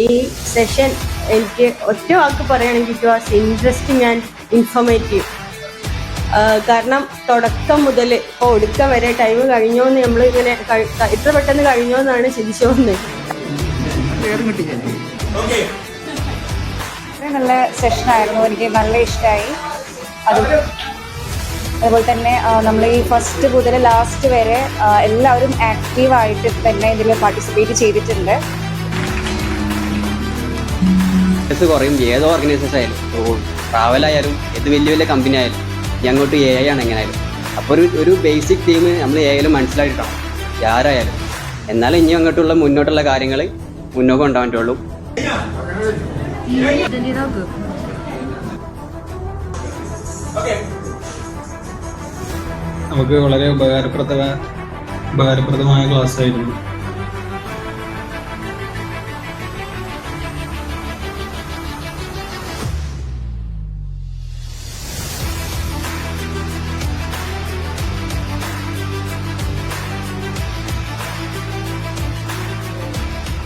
ഈ സെഷൻ എനിക്ക് ഒറ്റ വാക്ക് പറയുകയാണെങ്കിൽ it was interesting and informative. കാരണം തുടക്കം മുതൽ ഇപ്പോൾ ഒടുക്കം വരെ ടൈം കഴിഞ്ഞോ എന്ന് നമ്മൾ ഇങ്ങനെ ഇത്ര പെട്ടെന്ന് കഴിഞ്ഞോ എന്നാണ് ചിന്തിച്ചു പോകുന്നത്. നല്ല സെഷനായിരുന്നു, എനിക്ക് നല്ല ഇഷ്ടമായി. അതുപോലെ തന്നെ നമ്മൾ ഈ ഫസ്റ്റ് മുതൽ ലാസ്റ്റ് വരെ എല്ലാവരും ആക്റ്റീവായിട്ട് തന്നെ ഇതിൽ പാർട്ടിസിപ്പേറ്റ് ചെയ്തിട്ടുണ്ട്. കുറയും ഏതോ ഓർഗനൈസേഷൻ ആയാലും ട്രാവൽ ആയാലും ഏത് വലിയ വലിയ കമ്പനി ആയാലും ഞങ്ങോട്ട് AI ആണ് എങ്ങനെയായാലും. അപ്പോൾ ഒരു ബേസിക് തീം നമ്മൾ AIയിലും മനസ്സിലാക്കിയിട്ടാണ് ആരായാലും. എന്നാലും ഇനി അങ്ങോട്ടുള്ള മുന്നോട്ടുള്ള കാര്യങ്ങൾ മുന്നോട്ട് കൊണ്ടുപോകാൻ പറ്റുള്ളൂ. നമുക്ക് വളരെ ഉപകാരപ്രദമായ ക്ലാസ് ആയിരുന്നു.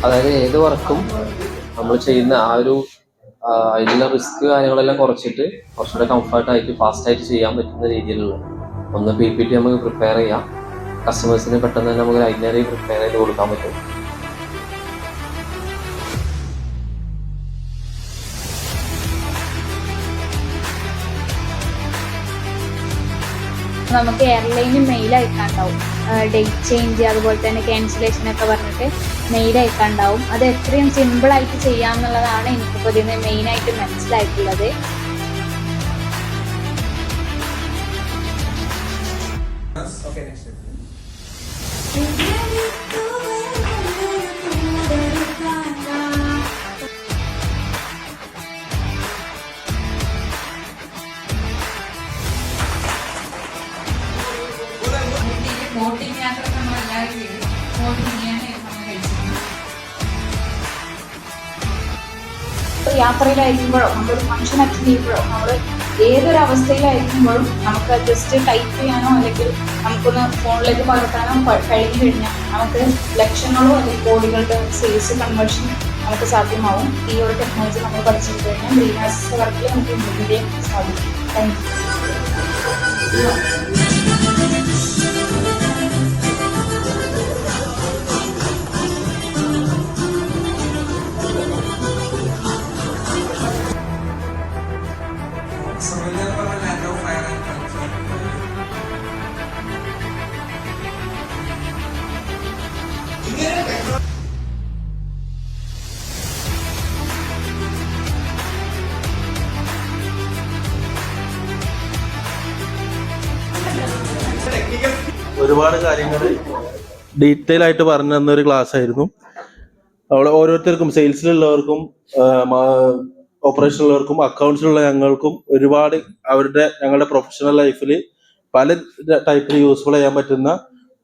അതായത് ഏത് വർക്കും നമ്മൾ ചെയ്യുന്ന അതിലുള്ള റിസ്ക് കാര്യങ്ങളെല്ലാം കുറച്ചിട്ട് കുറച്ചുകൂടെ കംഫർട്ടായിട്ട് ഫാസ്റ്റായിട്ട് ചെയ്യാൻ പറ്റുന്ന രീതിയിലുള്ള ഒന്ന് PPT നമുക്ക് പ്രിപ്പയർ ചെയ്യാം. കസ്റ്റമേഴ്സിന് പെട്ടെന്ന് തന്നെ നമുക്ക് ഐറ്റിനറി പ്രിപ്പയർ ചെയ്ത് കൊടുക്കാൻ പറ്റും. നമുക്ക് എയർലൈന് മെയിൽ അയക്കാണ്ടാവും, ഡേറ്റ് ചേഞ്ച് അതുപോലെ തന്നെ ക്യാൻസലേഷൻ ഒക്കെ പറഞ്ഞിട്ട് മെയിൽ അയക്കാണ്ടാവും. അത് എത്രയും സിമ്പിളായിട്ട് ചെയ്യാമെന്നുള്ളതാണ് എനിക്കിപ്പോൾ ഇതിന് മെയിനായിട്ട് മനസ്സിലായിട്ടുള്ളത്. യാത്രയിലായിരിക്കുമ്പോഴോ നമ്മളൊരു ഫംഗ്ഷൻ അറ്റൻഡ് ചെയ്യുമ്പോഴോ നമ്മൾ ഏതൊരു അവസ്ഥയിലായിരിക്കുമ്പോഴും നമുക്ക് ജസ്റ്റ് ടൈപ്പ് ചെയ്യാനോ അല്ലെങ്കിൽ നമുക്കൊന്ന് ഫോണിലേക്ക് പകർത്താനോ കഴിഞ്ഞു കഴിഞ്ഞാൽ നമുക്ക് ലക്ഷങ്ങളോ അല്ലെങ്കിൽ കോടികളുടെ സെയിൽസ് കൺവേർഷൻ നമുക്ക് സാധ്യമാവും. ഈ ഒരു ടെക്നോളജി നമ്മൾ പഠിച്ചിട്ട് കഴിഞ്ഞാൽ ഗ്രീൻഹൗസ് വർക്കിൽ നമുക്ക് ഇംപ്ലിമെന്റ് ചെയ്യാൻ സാധിക്കും. Thank you. ഒരുപാട് കാര്യങ്ങൾ ഡീറ്റെയിൽ ആയിട്ട് പറഞ്ഞു തന്നൊരു ക്ലാസ് ആയിരുന്നു. അവിടെ ഓരോരുത്തർക്കും സെയിൽസിലുള്ളവർക്കും ഓപ്പറേഷനിലുള്ളവർക്കും അക്കൗണ്ട്സിലുള്ള ഞങ്ങൾക്കും ഒരുപാട് ഞങ്ങളുടെ പ്രൊഫഷണൽ ലൈഫിൽ പല ടൈപ്പിൽ യൂസ്ഫുൾ ചെയ്യാൻ പറ്റുന്ന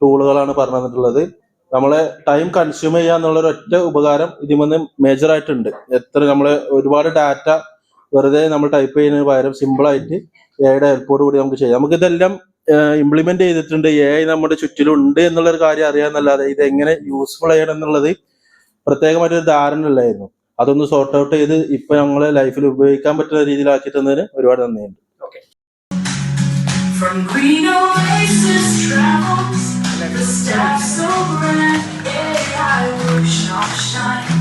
ടൂളുകളാണ് പറഞ്ഞു തന്നിട്ടുള്ളത്. നമ്മളെ ടൈം കൺസ്യൂം ചെയ്യുക എന്നുള്ളൊരു ഒറ്റ ഉപകാരം ഇതിൽ മേജർ ആയിട്ടുണ്ട്. നമ്മളെ ഒരുപാട് ഡാറ്റ വെറുതെ നമ്മൾ ടൈപ്പ് ചെയ്യുന്നതിന് പകരം സിമ്പിളായിട്ട് AIയുടെ ഹെൽപ്പോട് കൂടി നമുക്ക് ചെയ്യാം. നമുക്കിതെല്ലാം ഇംപ്ലിമെന്റ് ചെയ്തിട്ടുണ്ട്. AI നമ്മുടെ ചുറ്റിലുണ്ട് എന്നുള്ളൊരു കാര്യം അറിയാമെന്നല്ലാതെ ഇത് എങ്ങനെ യൂസ്ഫുൾ ചെയ്യണം എന്നുള്ളത് പ്രത്യേകമായിട്ടൊരു ധാരണ ഇല്ലായിരുന്നു. അതൊന്ന് സോർട്ട് ഔട്ട് ചെയ്ത് ഇപ്പൊ ഞങ്ങളെ ലൈഫിൽ ഉപയോഗിക്കാൻ പറ്റുന്ന രീതിയിലാക്കി തന്നതിന് ഒരുപാട് നന്ദിയുണ്ട്. From green oasis travels the staff so bright, AI workshop shine.